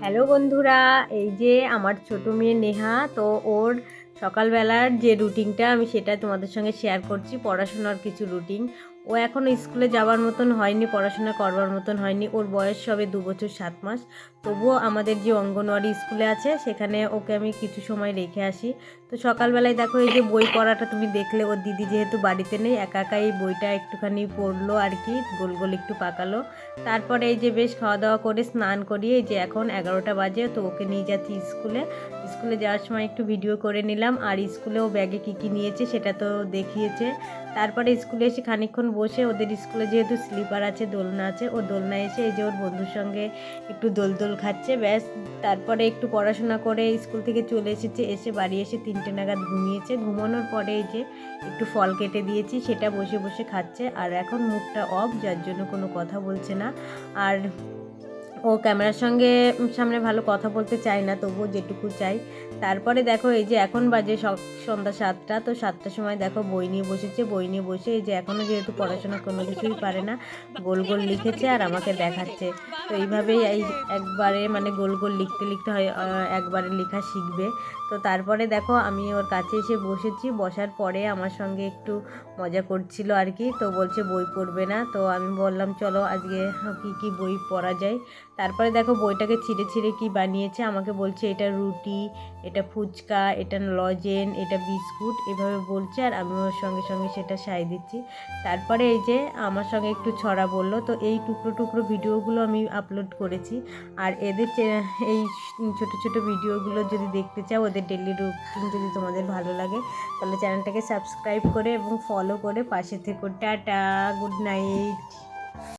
Hello বন্ধুরা, এই যে আমার ছোট মেয়ে নেহা, তো ওর সকালবেলার যে রুটিনটা আমি সেটা তোমাদের সঙ্গে শেয়ার করছি। পড়াশোনার কিছু রুটিন। ও এখনও স্কুলে যাওয়ার মতন হয়নি, পড়াশোনা করবার মতন হয়নি। ওর বয়স সবে 2 বছর 7 মাস। তবুও আমাদের যে অঙ্গনওয়াড়ি স্কুলে আছে সেখানে ওকে আমি কিছু সময় রেখে আসি। তো সকালবেলায় দেখো এই যে বই পড়াটা তুমি দেখলে, ওর দিদি যেহেতু বাড়িতে নেই, একা একা এই বইটা একটুখানি পড়লো আর কি, গোল গোল একটু পাকালো। তারপরে এই যে বেশ খাওয়া দাওয়া করে স্নান করিয়ে এই যে এখন 11টা বাজে, তো ওকে নিয়ে যাচ্ছি স্কুলে। স্কুলে যাওয়ার সময় একটু ভিডিও করে নিলাম, আর স্কুলেও ব্যাগে কী কী নিয়েছে সেটা তো দেখিয়েছে। তারপরে স্কুলে এসে খানিকক্ষণ বসে, ওদের স্কুলে যেহেতু স্লিপার আছে, দোলনা আছে, ও দোলনায় এসে এই যে ওর বন্ধুর সঙ্গে একটু দোল খাচ্ছে, ব্যাস। তারপরে একটু পড়াশোনা করে স্কুল থেকে চলে এসেছে, এসে বাড়ি এসে 3টে নাগাদ ঘুমিয়েছে। ঘুমানোর পরে এই যে একটু ফল কেটে দিয়েছি, সেটা বসে বসে খাচ্ছে। আর এখন মুখটা অফ, যার জন্য কোনো কথা বলছে না। আর ও ক্যামেরার সামনে ভালো কথা বলতে চায় না, তবুও যেটুকু চাই। তারপরে দেখো এই যে এখন বাজে সন্ধ্যা 7টা, তো 7টার সময় দেখো বই নিয়ে বসেছে। বই নিয়ে বসে এই যে এখনও যেহেতু পড়াশোনা কোনো কিছুই পারে না, গোল গোল লিখেছে আর আমাকে দেখাচ্ছে। তো এইভাবেই এই একবারে মানে গোল গোল লিখতে লিখতে হয় একবারে লেখা শিখবে। তো তারপরে দেখো আমি ওর কাছে এসে বসেছি, বসার পরে আমার সঙ্গে একটু মজা করছিল আর কি। তো বলছে বই পড়বে না, তো আমি বললাম চলো আজকে কি বই পড়া যায়। তারপরে দেখো বইটাকে ছিঁড়ে ছিঁড়ে কি বানিয়েছে, আমাকে বলছে এটা রুটি, এটা ফুচকা, এটা লজেন, এটা বিস্কুট, এভাবে বলছে। আর আমি ওর সঙ্গে সঙ্গে সেটা সায় দিচ্ছি। তারপরে এই যে আমার সঙ্গে একটু ছড়া বললো, তো এই টুকরো টুকরো ভিডিওগুলো আমি আপলোড করেছি। আর এদের এই ছোট ছোট ভিডিওগুলো যদি দেখতে চাও, ওদের ডেলি রুটিন যদি তোমাদের ভালো লাগে, তাহলে চ্যানেলটাকে সাবস্ক্রাইব করে এবং ফলো করে পাশে থেকো। Tata, good night.